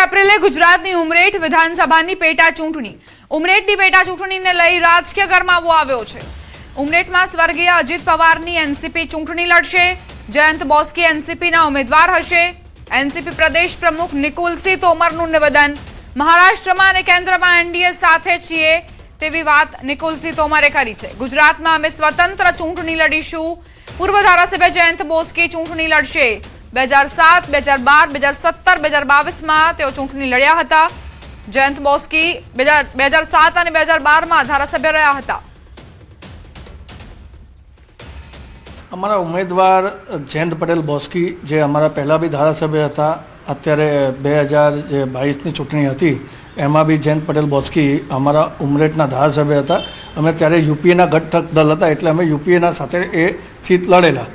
એપ્રિલે ગુજરાતની ઉમરેઠ વિધાનસભાની પેટા ચૂંટણી ઉમરેઠની પેટા ચૂંટણીને લઈ રાજકીય ગરમાવો આવ્યો છે। ઉમરેઠમાં સ્વર્ગીય અજીત પવારની એનસીપી ચૂંટણી લડશે। જયંત બોસ્કી એનસીપીના ઉમેદવાર હશે। એનસીપી પ્રદેશ પ્રમુખ નિકુલસિંહ તોમરનું નિવેદન। મહારાષ્ટ્રમાં અને કેન્દ્રમાં એનડીએ સાથે છીએ તેવી વાત નિકુલસિંહ તોમરે કરી છે। ગુજરાતમાં અમે સ્વતંત્ર ચૂંટણી લડીશું। પૂર્વ ધારાસભ્ય જયંત બોસ્કી ચૂંટણી લડશે। 2007, 2012, 2017, 2022 માં તેઓ ચૂંટણી લડ્યા હતા। જયંત બોસ્કી 2007 અને 2012 માં ધારાસભ્ય રહ્યા હતા। અમારા ઉમેદવાર જયંત પટેલ બોસ્કી જે અમારા પહેલાં બી ધારાસભ્ય હતા, અત્યારે 2022ની ચૂંટણી હતી એમાં બી જયંત પટેલ બોસ્કી અમારા ઉમરેઠના ધારાસભ્ય હતા। અમે ત્યારે યુપીએના ઘટક દળ હતા એટલે અમે યુપીએના સાથે એ સીટ લડેલા।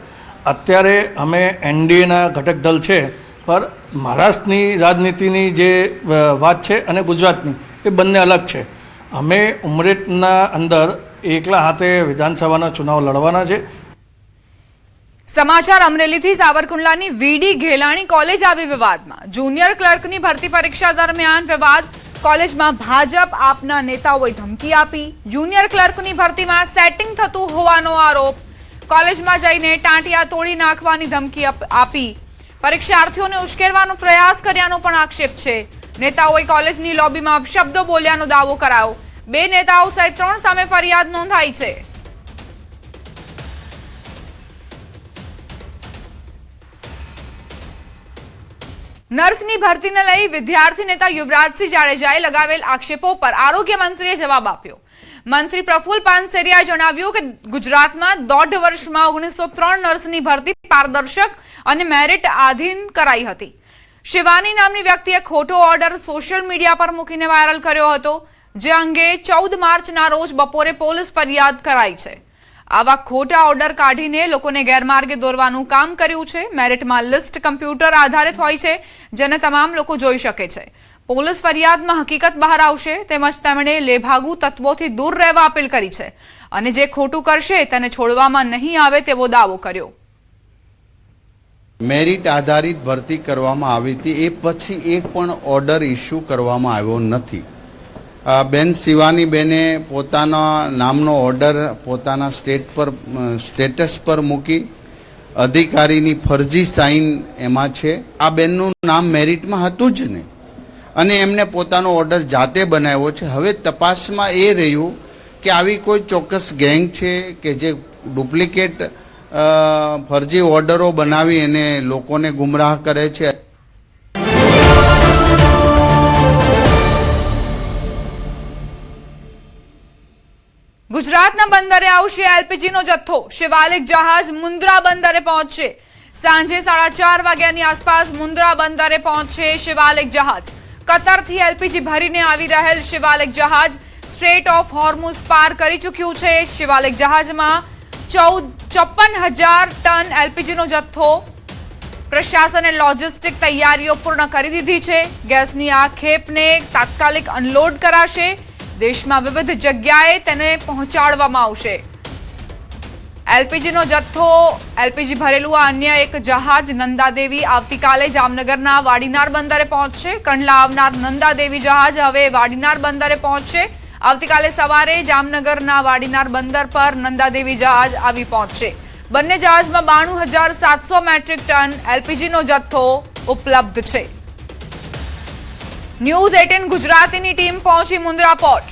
અત્યારે અમે એનડીએના ઘટક દળ છે, પર મહારાષ્ટ્રની રાજનીતિની જે વાત છે અને ગુજરાતની એ બંને અલગ છે। અમે ઉમરેઠના અંદર એકલા હાથે વિધાનસભાના ચુનાવ લડવાના છે। સમાચાર અમરેલીથી સાવરકુંડલાની વીડી ઘેલાણી કોલેજ આવી વિવાદમાં। જુનિયર ક્લર્કની ભરતી પરીક્ષા દરમિયાન વિવાદ। કોલેજમાં ભાજપ આપના નેતાઓએ ધમકી આપી। જુનિયર ક્લર્કની ભરતીમાં સેટિંગ થતું હોવાનો આરોપ। કોલેજમાં જઈને ટાંટિયા તોડી નાખવાની ધમકી આપી। પરીક્ષાર્થીઓને ઉશ્કેરવાનો પ્રયાસ કર્યાનો પણ આક્ષેપ છે। નેતાઓએ કોલેજની લોબીમાં અપશબ્દો બોલ્યાનો દાવો કરાયો। 2 નેતાઓ સહિત 3 સામે ફરિયાદ નોંધાઈ છે। નર્સની ભરતીને લઈ વિદ્યાર્થી નેતા યુવરાજસિંહ જાડેજાએ લગાવેલ આક્ષેપો પર આરોગ્ય મંત્રીએ જવાબ આપ્યો। મંત્રી પ્રફુલ પાનસેરિયાએ જણાવ્યું કે ગુજરાતમાં 1.5 વર્ષમાં 1903 નર્સની ભરતી પારદર્શક અને મેરિટ આધીન કરાઈ હતી। શિવાની નામની વ્યક્તિએ ખોટો ઓર્ડર સોશિયલ મીડિયા પર મૂકીને વાયરલ કર્યો હતો, જે અંગે 14 માર્ચના રોજ બપોરે પોલીસ ફરિયાદ કરાઈ છે। આવા ખોટા ઓર્ડર કાઢીને લોકોને ગેરમાર્ગે દોરવાનું કામ કર્યું છે। મેરિટમાં લિસ્ટ કમ્પ્યુટર આધારિત હોય છે, જેને તમામ લોકો જોઈ શકે છે। પોલીસ ફરિયાદમાં હકીકત બહાર આવશે, તેમજ તેમણે લેભાગુ તત્વોથી દૂર રહેવા અપીલ કરી છે અને જે ખોટું કરશે તેને છોડવામાં નહીં આવે તેવો દાવો કર્યો। મેરિટ આધારિત ભરતી કરવામાં આવી હતી, એ પછી એક પણ ઓર્ડર ઇસ્યુ કરવામાં આવ્યો નથી। બેન શિવાની બેને પોતાના નામનો ઓર્ડર પોતાના સ્ટેટસ પર મૂકી અધિકારીની ફરજી સાઇન એમાં છે। આ બેનનું નામ મેરિટમાં હતું જ નહીં અને એમને પોતાનો ઓર્ડર જાતે બનાવ્યો છે। હવે તપાસમાં એ રહ્યું કે આવી કોઈ ચોક્કસ ગેંગ છે કે જે ડુપ્લિકેટ ફરજી ઓર્ડરો બનાવી અને લોકોને ગુમરાહ કરે છે। ગુજરાતના બંદરે આવશે એલપીજીનો જથ્થો। શિવાલિક જહાજ મુન્દ્રા બંદરે પહોંચશે। સાંજે 4:30 વાગ્યાની આસપાસ મુન્દ્રા બંદરે પહોંચશે શિવાલિક જહાજ। કતરથી એલપીજી ભરીને આવી રહેલ શિવાલિક જહાજ સ્ટ્રેટ ઓફ હોર્મુઝ પાર કરી ચૂક્યું છે। શિવાલિક જહાજમાં 54,000 ટન એલપીજીનો જથ્થો। પ્રશાસને લોજિસ્ટિક તૈયારીઓ પૂર્ણ કરી દીધી છે। ગેસની આ ખેપને તાત્કાલિક અનલોડ કરાશે। દેશમાં વિવિધ જગ્યાએ તેને પહોંચાડવામાં આવશે। એલપીજીનો જથ્થો એલપીજી ભરેલું આ અન્ય એક જહાજ નંદાદેવી આવતીકાલે જામનગરના વાડીનાર બંદરે પહોંચશે। કંડલા આવનાર નંદાદેવી જહાજ હવે વાડીનાર બંદરે પહોંચશે। આવતીકાલે સવારે જામનગરના વાડીનાર બંદર પર નંદાદેવી જહાજ આવી પહોંચશે। બંને જહાજમાં 92,700 મેટ્રિક ટન એલપીજીનો જથ્થો ઉપલબ્ધ છે। ન્યૂઝ 18 ગુજરાતીની ટીમ પહોંચી મુન્દ્રા પોર્ટ।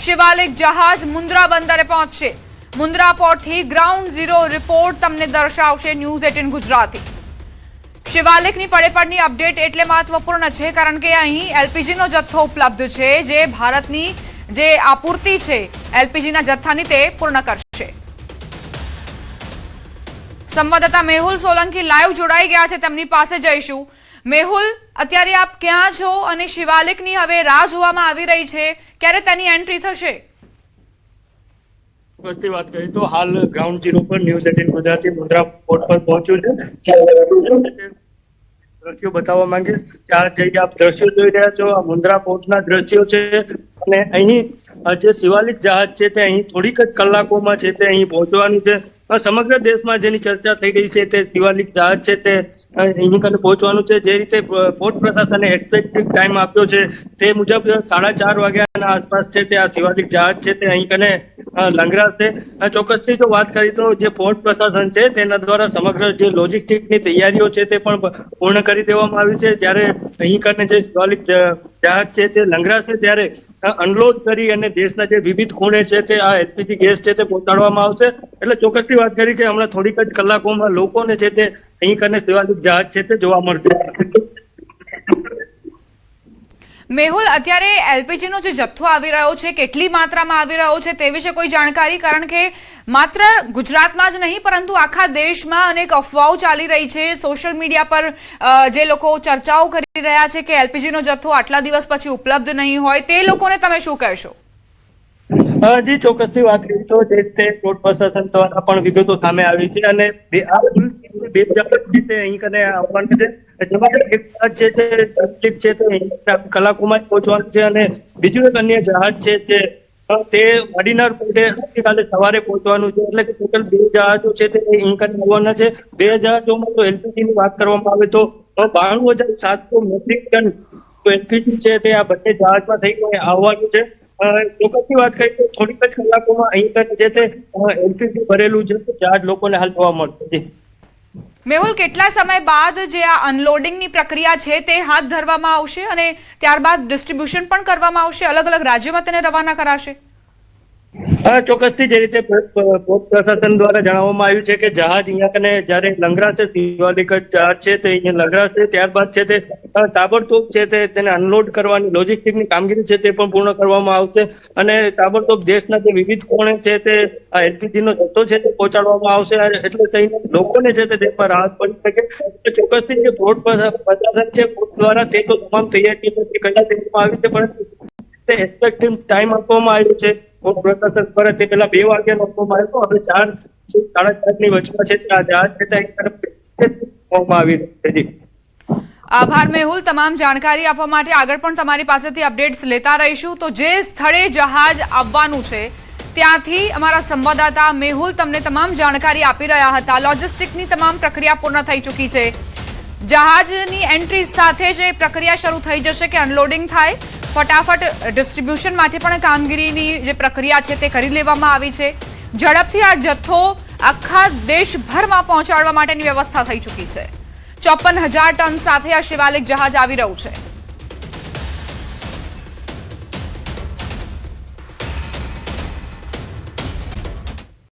શિવાલિક જહાજ મુન્દ્રા બંદરે પહોંચશે। મુન્દ્રા પોર્ટથી ગ્રાઉન્ડ ઝીરો રિપોર્ટ તમને દર્શાવશે ન્યૂઝ 18 ગુજરાતી। શિવાલિકની પડેપડની અપડેટ એટલે મહત્વપૂર્ણ છે કારણ કે અહીં એલપીજીનો જથ્થો ઉપલબ્ધ છે, જે ભારતની જે આપૂર્તિ છે એલપીજીના જથ્થાની તે પૂર્ણ કરશે। સંવાદદાતા મેહુલ સોલંકી લાઈવ જોડાઈ ગયા છે, તેમની પાસે જઈશું। મેહુલ, અત્યારે આપ ક્યાં છો અને શિવાલિકની હવે રાહ જોવામાં આવી રહી છે, ક્યારે તેની એન્ટ્રી થશે? વાત કરીએ તો હાલ ગ્રાઉન્ડ ઝીરો પર ન્યૂઝ 18 ગુજરાતી મુન્દ્રા પોર્ટ પર પહોંચ્યું છે। દ્રશ્યો બતાવવા માંગીશ। ત્યાં જઈ આપ દ્રશ્યો જોઈ રહ્યા છો, આ મુન્દ્રા પોર્ટના દ્રશ્યો છે અને અહીં જે શિવાલિક જહાજ છે તે અહીં થોડીક જ કલાકોમાં છે તે અહીં પહોંચવાનું છે। સમગ્ર દેશમાં જેની ચર્ચા થઈ રહી છે તે શિવાલિક જહાજ છે તે અહીં કને પહોંચવાનું છે. જે રીતે પોર્ટ પ્રશાસને એક્સપેક્ટેડ ટાઈમ આપ્યો છે તે મુજબ 4:30 વાગ્યાના આસપાસ છે તે આ શિવાલિક જહાજ છે તે અહીં કને લંગરાશે. ચોક્કસથી જો વાત કરીએ તો જે પોર્ટ પ્રશાસન છે તેના દ્વારા સમગ્ર જે લોજિસ્ટિકની તૈયારીઓ છે તે પણ પૂર્ણ કરી દેવામાં આવી છે. જ્યારે અહીં કને જે શિવાલિક જહાજ છે તે લંગરાશે ત્યારે અનલોડ કરી અને દેશના જે વિવિધ ખૂણે છે તે આ એલપીજી ગેસ છે તે પહોંચાડવામાં આવશે. એટલે ચોક્કસથી વાત કરી કે હમણાં થોડીક જ કલાકોમાં લોકોને છે તે અહીં કને શિવાલિક જહાજ છે તે જોવા મળશે. મેહુલ, અત્યારે એલપીજી નો જે જથ્થો આવી રહ્યો છે કેટલી માત્રામાં આવી રહ્યો છે તે વિશે કોઈ જાણકારી? કારણ કે માત્ર ગુજરાતમાં જ નહીં પરંતુ આખા દેશમાં અનેક અફવાઓ ચાલી રહી છે. સોશિયલ મીડિયા પર જે લોકો ચર્ચાઓ કરી રહ્યા છે કે એલપીજી નો જથ્થો આટલા દિવસ પછી ઉપલબ્ધ નહીં હોય, તે લોકોને તમે શું કહેશો? જી, ચોક્કસથી વાત કરીએ તો જે રીતે પોર્ટ પ્રશાસન દ્વારા પણ વિગતો સામે આવી છે અને બે જહાજ છે તે અહીં કને આવવાના છે. જેમાં એક જહાજ છે તે છે તે કલાકોમાં પહોંચવાનું છે અને બીજું એક અન્ય જહાજ છે તે વાડીનાર પોર્ટે આવતીકાલે સવારે પહોંચવાનું છે. એટલે કે ટોટલ 2 જહાજો છે તે અહીં કને આવવાના છે. 2 જહાજોમાં તો એલપીજી ની વાત કરવામાં આવે તો 92,700 મેટ્રિક ટન એલપીજી છે તે આ બંને જહાજમાં થઈને આવવાનું છે. ચોક્કસની વાત કરીએ તો થોડીક જ કલાકોમાં અહીં જે તે એલપીજી ભરેલું છે જહાજ લોકોને હાલ જોવા મળશે. મેહુલ, કેટલા સમય બાદ જે આ અનલોડિંગની પ્રક્રિયા છે તે હાથ ધરવામાં આવશે અને ત્યારબાદ ડિસ્ટ્રીબ્યુશન પણ કરવામાં આવશે? અલગ અલગ રાજ્યોમાં તેને રવાના કરાશે? ચોક્કસથી જે રીતે પોર્ટ પ્રશાસન દ્વારા જણાવવામાં આવ્યું છે કે જહાજ અહીંયા કને જ્યારે લંગરાશે, શિવાલિક જહાજ છે તે અહીંયા લંગરાશે, ત્યારબાદ છે તે તાબડતોબ છે તે તેને અનલોડ કરવાની લોજિસ્ટિકની કામગીરી છે તે પણ પૂર્ણ કરવામાં આવશે અને તાબડતોબ દેશના જે વિવિધ ખૂણે છે તે આ એલપીજી નો જથ્થો છે તે પહોંચાડવામાં આવશે. એટલે થઈને લોકોને છે તે દેશમાં રાહત પડી શકે. ચોક્કસથી જે પોર્ટ પ્રશાસન છે પોર્ટ દ્વારા તે તો તમામ તૈયારીઓ કરી દેવામાં આવી છે, પરંતુ તે એક્સપેક્ટેડ ટાઈમ આપવામાં આવ્યો છે પોર્ટ પ્રશાસન દ્વારા તે પહેલા 2 વાગ્યાનો આપવામાં આવ્યો. હવે 4-4:30 વચમાં છે આ જહાજ છે તે આપવામાં આવી રહ્યું છે. આભાર મેહુલ, તમામ જાણકારી આપવા માટે. આગળ પણ તમારી પાસેથી અપડેટ્સ લેતા રહીશું. તો જે સ્થળે જહાજ આવવાનું છે ત્યાંથી અમારા સંવાદદાતા મેહુલ તમને તમામ જાણકારી આપી રહ્યા હતા. લોજિસ્ટિકની તમામ પ્રક્રિયા પૂર્ણ થઈ ચૂકી છે. જહાજની એન્ટ્રી સાથે જ પ્રક્રિયા શરૂ થઈ જશે કે અનલોડિંગ થાય. ફટાફટ ડિસ્ટ્રીબ્યુશન માટે પણ કામગીરીની જે પ્રક્રિયા છે તે કરી લેવામાં આવી છે. ઝડપથી આ જથ્થો આખા દેશભરમાં પહોંચાડવા માટેની વ્યવસ્થા થઈ ચૂકી છે. 54,000 ટન સાથે આ શિવાલિક જહાજ આવી રહ્યું છે.